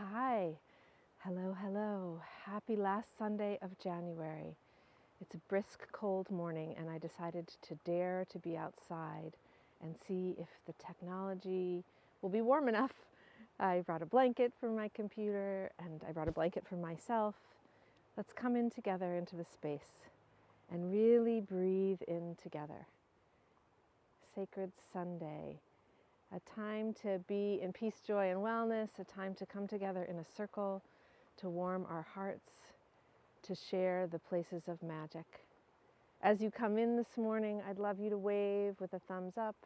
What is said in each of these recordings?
Hi, hello, hello. Happy last Sunday of January. It's a brisk, cold morning, and I decided to dare to be outside and see if the technology will be warm enough. I brought a blanket for my computer and I brought a blanket for myself. Let's come in together into the space and really breathe in together. Sacred Sunday. A time to be in peace, joy, and wellness, a time to come together in a circle, to warm our hearts, to share the places of magic. As you come in this morning, I'd love you to wave with a thumbs up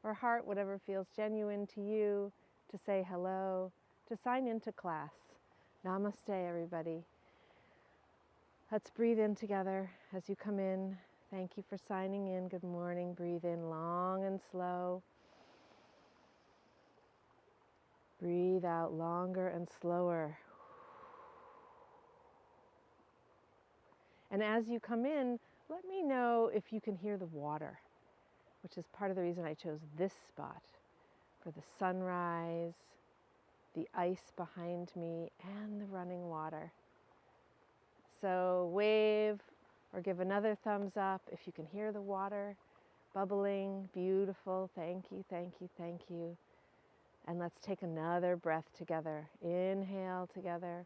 or heart, whatever feels genuine to you, to say hello, to sign into class. Namaste, everybody. Let's breathe in together as you come in. Thank you for signing in. Good morning. Breathe in long and slow. Breathe out longer and slower. And as you come in, let me know if you can hear the water, which is part of the reason I chose this spot for the sunrise, the ice behind me, and the running water. So wave or give another thumbs up if you can hear the water bubbling. Beautiful. Thank you, thank you, thank you. And let's take another breath together. Inhale together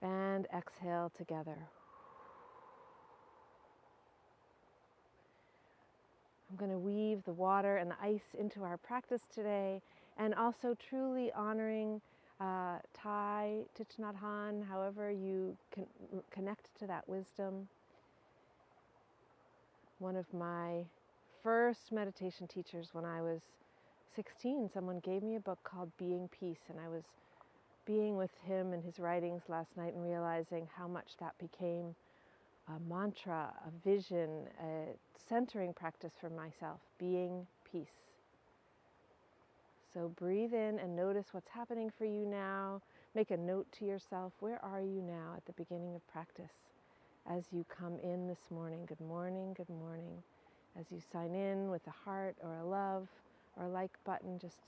and exhale together. I'm going to weave the water and the ice into our practice today, and also truly honoring Thai, Thich Nhat Hanh, however you can connect to that wisdom. One of my first meditation teachers when I was 16, someone gave me a book called Being Peace, and I was being with him and his writings last night and realizing how much that became a mantra, a vision, a centering practice for myself, being peace. So breathe in and notice what's happening for you now. Make a note to yourself, where are you now at the beginning of practice? As you come in this morning, good morning, good morning. As you sign in with a heart or a love or a like button, just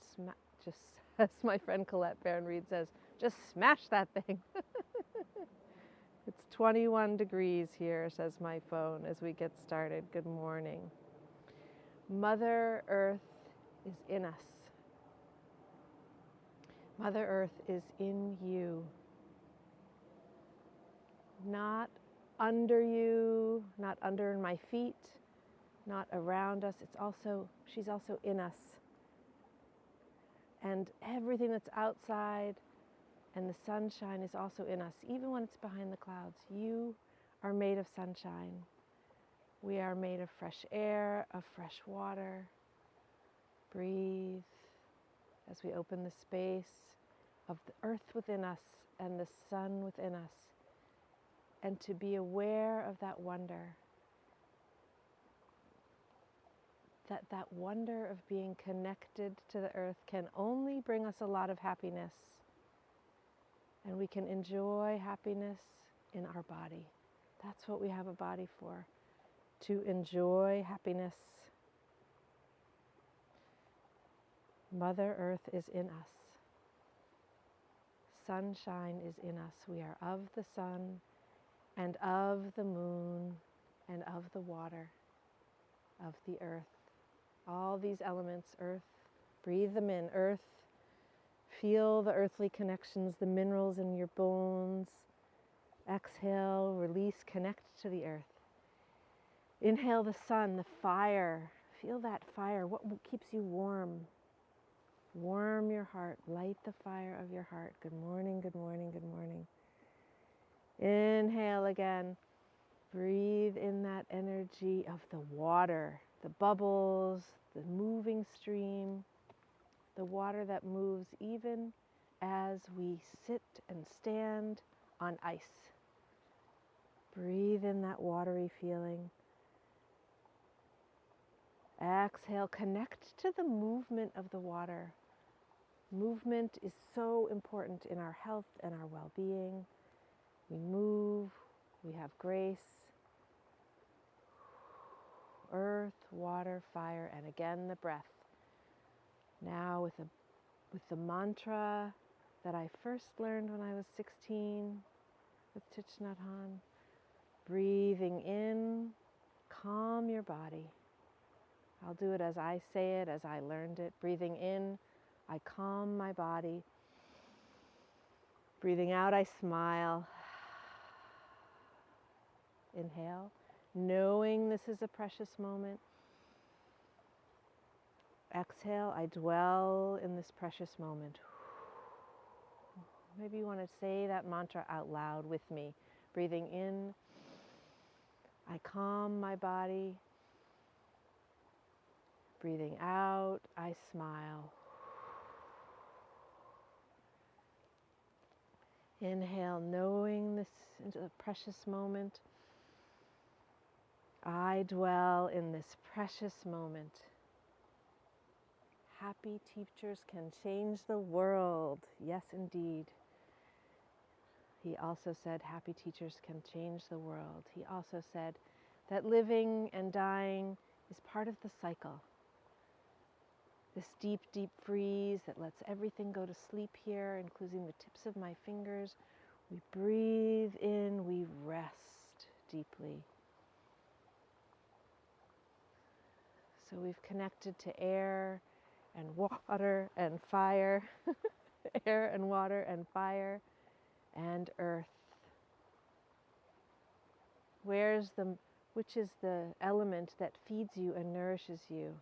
as my friend Colette Baron Reed says, just smash that thing. It's 21 degrees here, says my phone as we get started. Good morning. Mother Earth is in us. Mother Earth is in you. Not under you, not under my feet, not around us. She's also in us. And everything that's outside and the sunshine is also in us, even when it's behind the clouds. You are made of sunshine. We are made of fresh air, of fresh water. Breathe as we open the space of the earth within us and the sun within us, and to be aware of that wonder. That wonder of being connected to the earth can only bring us a lot of happiness. And we can enjoy happiness in our body. That's what we have a body for, to enjoy happiness. Mother Earth is in us. Sunshine is in us. We are of the sun and of the moon and of the water, of the earth. All these elements, earth, breathe them in, earth. Feel the earthly connections, the minerals in your bones. Exhale, release, connect to the earth. Inhale the sun, the fire. Feel that fire. What keeps you warm? Warm your heart. Light the fire of your heart. Good morning, good morning, good morning. Inhale again. Breathe in that energy of the water, the bubbles, the moving stream, the water that moves even as we sit and stand on ice. Breathe in that watery feeling. Exhale, connect to the movement of the water. Movement is so important in our health and our well-being. We move, we have grace. Earth, water, fire, and again the breath. Now with the mantra that I first learned when I was 16 with Thich Nhat Hanh. Breathing in, calm your body. I'll do it as I say it, as I learned it. Breathing in, I calm my body. Breathing out, I smile. Inhale, knowing this is a precious moment. Exhale, I dwell in this precious moment. Maybe you want to say that mantra out loud with me. Breathing in, I calm my body. Breathing out, I smile. Inhale, knowing this is a precious moment. I dwell in this precious moment. Happy teachers can change the world. Yes, indeed. He also said happy teachers can change the world. He also said that living and dying is part of the cycle. This deep, deep freeze that lets everything go to sleep here, including the tips of my fingers. We breathe in, we rest deeply. So we've connected to air and water and fire, air and water and fire and earth. Which is the element that feeds you and nourishes you?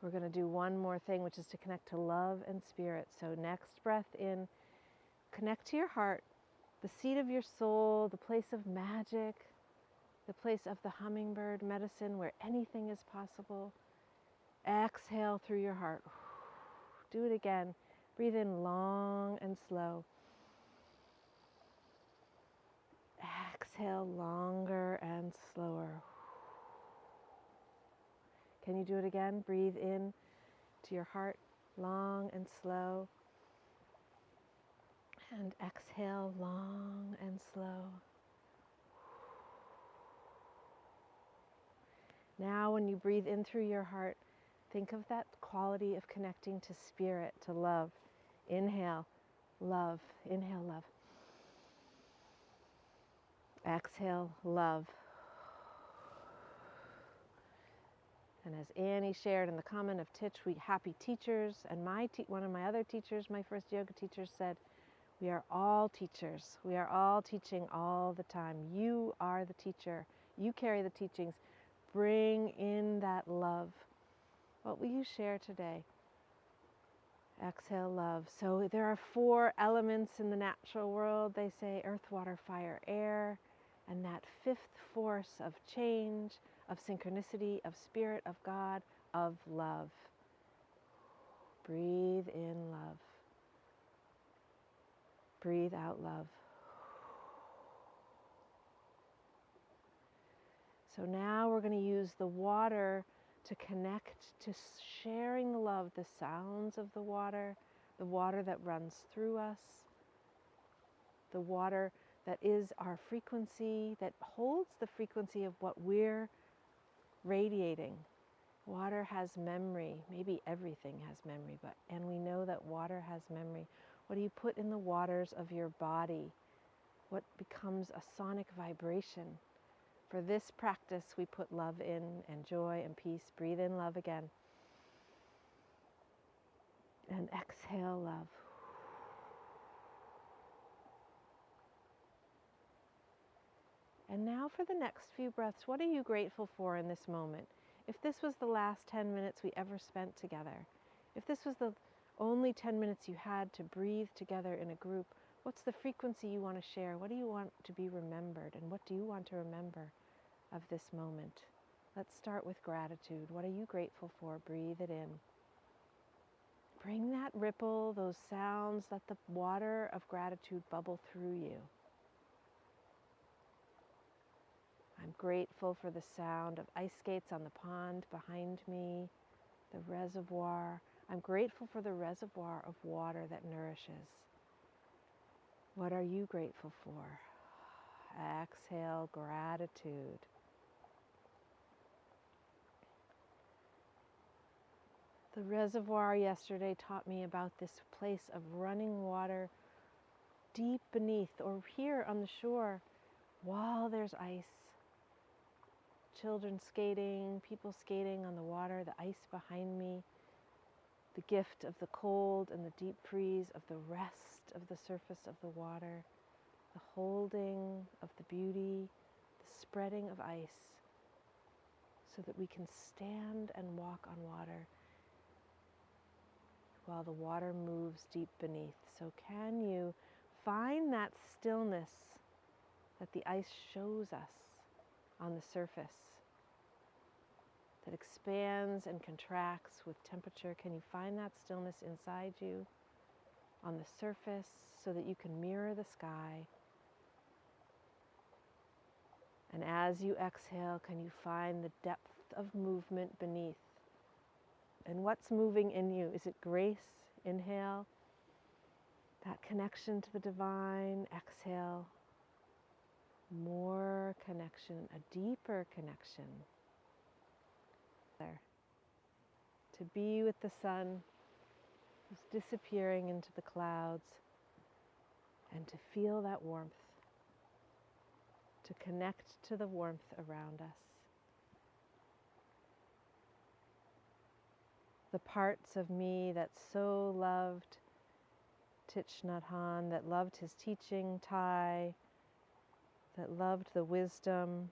We're going to do one more thing, which is to connect to love and spirit. So next breath in, connect to your heart, the seat of your soul, the place of magic, the place of the hummingbird medicine where anything is possible. Exhale through your heart. Do it again. Breathe in long and slow. Exhale longer and slower. Can you do it again? Breathe in to your heart, long and slow. And exhale long and slow. Now when you breathe in through your heart, think of that quality of connecting to spirit, to love. Inhale, love. Inhale, love. Exhale, love. And as Annie shared in the comment of Thich, we happy teachers, and one of my other teachers, my first yoga teacher, said, we are all teachers. We are all teaching all the time. You are the teacher. You carry the teachings. Bring in that love. What will you share today? Exhale, love. So there are 4 elements in the natural world. They say earth, water, fire, air. And that 5th force of change, of synchronicity, of spirit, of God, of love. Breathe in love. Breathe out love. So now we're going to use the water to connect to sharing the love, the sounds of the water that runs through us, the water that is our frequency, that holds the frequency of what we're radiating. Water has memory. Maybe everything has memory, and we know that water has memory. What do you put in the waters of your body? What becomes a sonic vibration? For this practice, we put love in and joy and peace. Breathe in love again. And exhale love. And now for the next few breaths, what are you grateful for in this moment? If this was the last 10 minutes we ever spent together, if this was the only 10 minutes you had to breathe together in a group, what's the frequency you want to share? What do you want to be remembered? And what do you want to remember of this moment? Let's start with gratitude. What are you grateful for? Breathe it in. Bring that ripple, those sounds, let the water of gratitude bubble through you. I'm grateful for the sound of ice skates on the pond behind me, the reservoir. I'm grateful for the reservoir of water that nourishes. What are you grateful for? Exhale, gratitude. The reservoir yesterday taught me about this place of running water deep beneath, or here on the shore, while there's ice. Children skating, people skating on the water, the ice behind me, the gift of the cold and the deep freeze of the rest of the surface of the water, the holding of the beauty, the spreading of ice, so that we can stand and walk on water while the water moves deep beneath. So can you find that stillness that the ice shows us on the surface, that expands and contracts with temperature? Can you find that stillness inside you on the surface so that you can mirror the sky? And as you exhale, can you find the depth of movement beneath? And what's moving in you? Is it grace? Inhale, that connection to the divine. Exhale, more connection, a deeper connection. There. To be with the sun who's disappearing into the clouds, and to feel that warmth, to connect to the warmth around us. The parts of me that so loved Thich Nhat Hanh, that loved his teaching, Thai, that loved the wisdom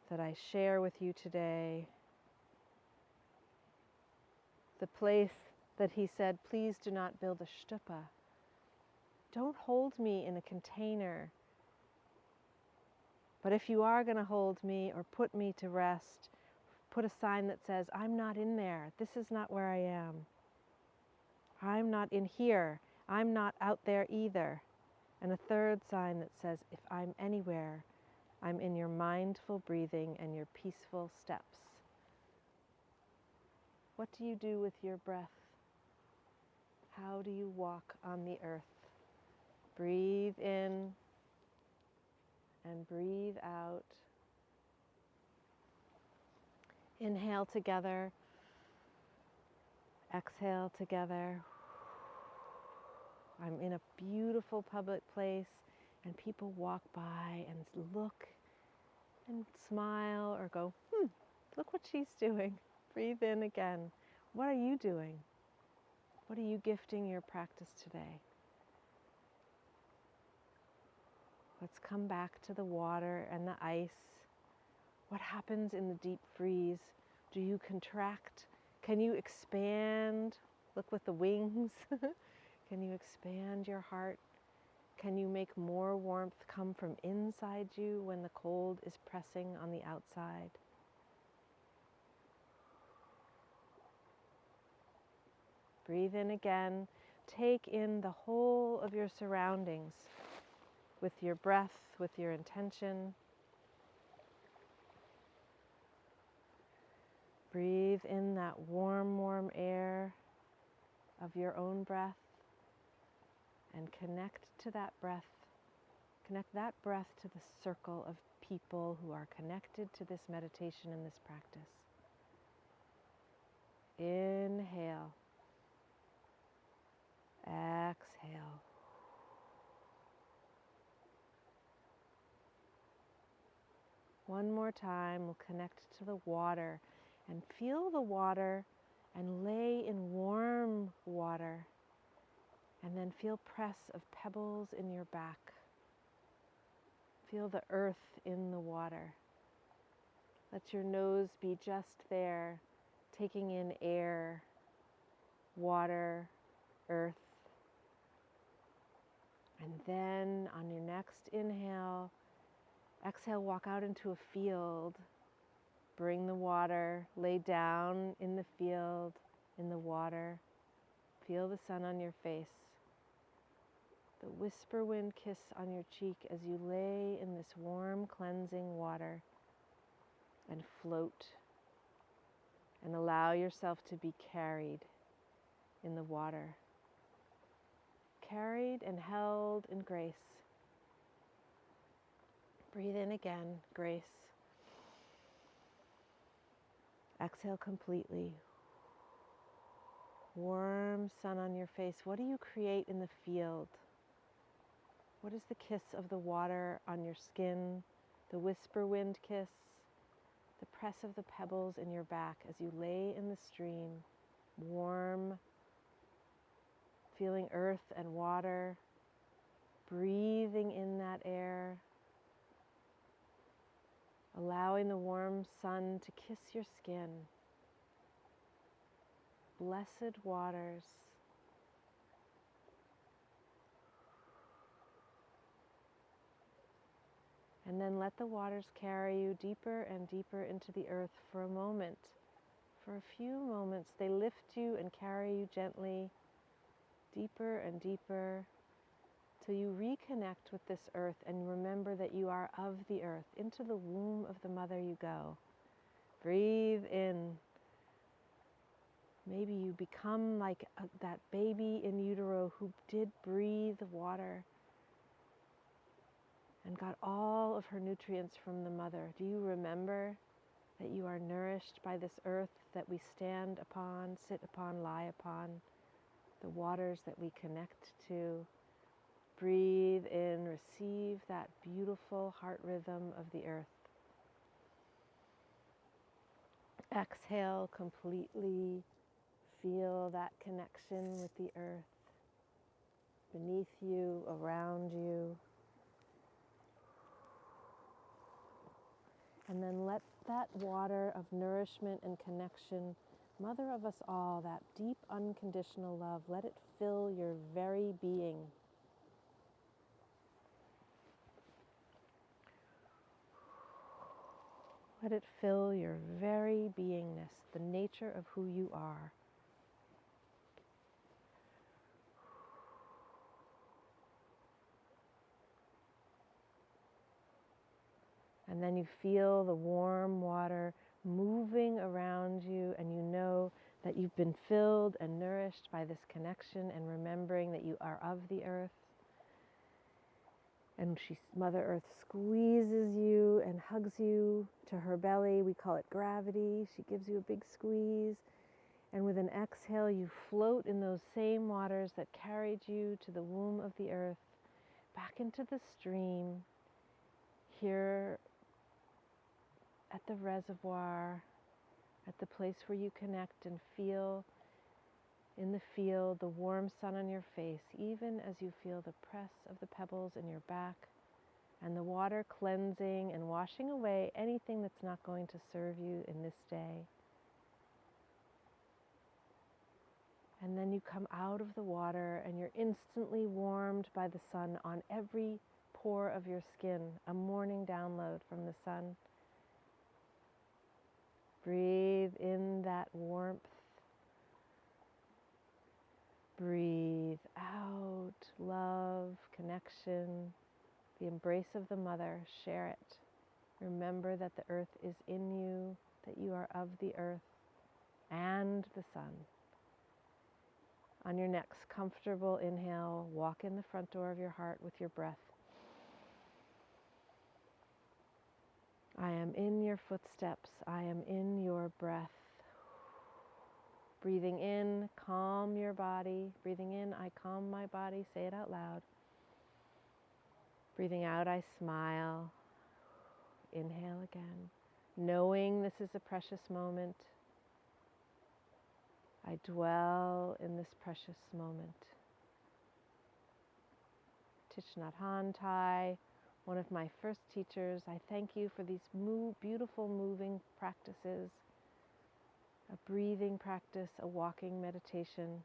that I share with you today. The place that he said, please do not build a stupa. Don't hold me in a container. But if you are going to hold me or put me to rest, put a sign that says, I'm not in there. This is not where I am. I'm not in here. I'm not out there either. And a third sign that says, if I'm anywhere, I'm in your mindful breathing and your peaceful steps. What do you do with your breath? How do you walk on the earth? Breathe in and breathe out. Inhale together. Exhale together. I'm in a beautiful public place and people walk by and look and smile or go, look what she's doing. Breathe in again. What are you doing? What are you gifting your practice today? Let's come back to the water and the ice. What happens in the deep freeze? Do you contract? Can you expand? Look with the wings. Can you expand your heart? Can you make more warmth come from inside you when the cold is pressing on the outside? Breathe in again. Take in the whole of your surroundings with your breath, with your intention. Breathe in that warm, warm air of your own breath and connect to that breath. Connect that breath to the circle of people who are connected to this meditation and this practice. Inhale. Exhale. One more time, we'll connect to the water and feel the water and lay in warm water. And then feel press of pebbles in your back. Feel the earth in the water. Let your nose be just there, taking in air, water, earth. And then on your next inhale, exhale, walk out into a field. Bring the water, lay down in the field, in the water. Feel the sun on your face. The whisper wind kiss on your cheek as you lay in this warm, cleansing water and float and allow yourself to be carried in the water. Carried and held in grace. Breathe in again, grace. Exhale completely. Warm sun on your face. What do you create in the field? What is the kiss of the water on your skin, the whisper wind kiss, the press of the pebbles in your back as you lay in the stream, warm, feeling earth and water, breathing in that air, allowing the warm sun to kiss your skin. Blessed waters. And then let the waters carry you deeper and deeper into the earth for a moment. For a few moments, they lift you and carry you gently deeper and deeper till you reconnect with this earth and remember that you are of the earth. Into the womb of the mother you go. Breathe in. Maybe you become like that baby in utero who did breathe water and got all of her nutrients from the mother. Do you remember that you are nourished by this earth that we stand upon, sit upon, lie upon, the waters that we connect to? Breathe in, receive that beautiful heart rhythm of the earth. Exhale completely. Feel that connection with the earth beneath you, around you. And then let that water of nourishment and connection, Mother of us all, that deep unconditional love, let it fill your very being. Let it fill your very beingness, the nature of who you are. And then you feel the warm water moving around you, and you know that you've been filled and nourished by this connection and remembering that you are of the earth. And Mother Earth squeezes you and hugs you to her belly. We call it gravity. She gives you a big squeeze. And with an exhale, you float in those same waters that carried you to the womb of the earth, back into the stream, here at the reservoir, at the place where you connect and feel in the field the warm sun on your face, even as you feel the press of the pebbles in your back and the water cleansing and washing away anything that's not going to serve you in this day. And then you come out of the water and you're instantly warmed by the sun on every pore of your skin, a morning download from the sun. Breathe in that warmth. Breathe out love, connection, the embrace of the mother. Share it. Remember that the earth is in you, that you are of the earth and the sun. On your next comfortable inhale, walk in the front door of your heart with your breath. I am in your footsteps. I am in your breath. Breathing in, calm your body. Breathing in, I calm my body. Say it out loud. Breathing out, I smile. Inhale again. Knowing this is a precious moment, I dwell in this precious moment. Thich Nhat Hanh Thai, one of my first teachers, I thank you for these beautiful moving practices, a breathing practice, a walking meditation,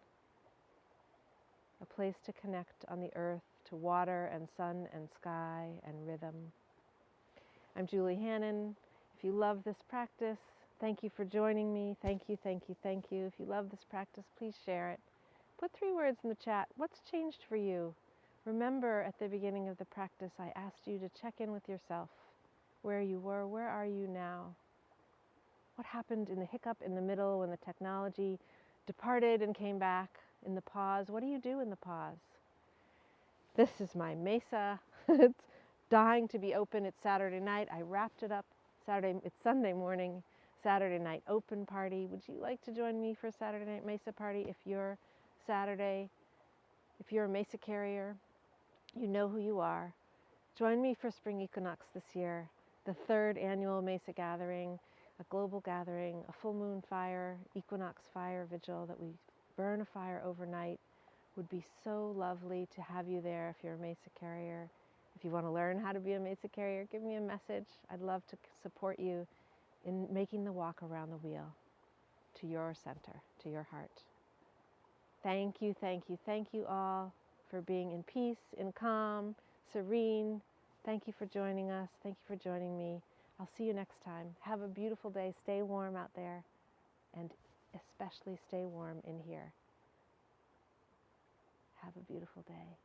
a place to connect on the earth to water and sun and sky and rhythm. I'm Julie Hannon. If you love this practice, thank you for joining me. Thank you, thank you, thank you. If you love this practice, please share it. Put 3 words in the chat. What's changed for you? Remember, at the beginning of the practice, I asked you to check in with yourself. Where you were, where are you now? What happened in the hiccup in the middle when the technology departed and came back? In the pause, what do you do in the pause? This is my mesa. It's dying to be open. It's Saturday night. I wrapped it up. It's Sunday morning. Saturday night open party. Would you like to join me for Saturday Night Mesa party? If you're a Mesa carrier, you know who you are. Join me for Spring Equinox this year, the 3rd Annual Mesa Gathering, a global gathering, a full moon fire, equinox fire vigil that we burn a fire overnight. Would be so lovely to have you there if you're a Mesa carrier. If you want to learn how to be a Mesa carrier, give me a message. I'd love to support you in making the walk around the wheel to your center, to your heart. Thank you, thank you, thank you all for being in peace, in calm, serene. Thank you for joining us. Thank you for joining me. I'll see you next time. Have a beautiful day. Stay warm out there, and especially stay warm in here. Have a beautiful day.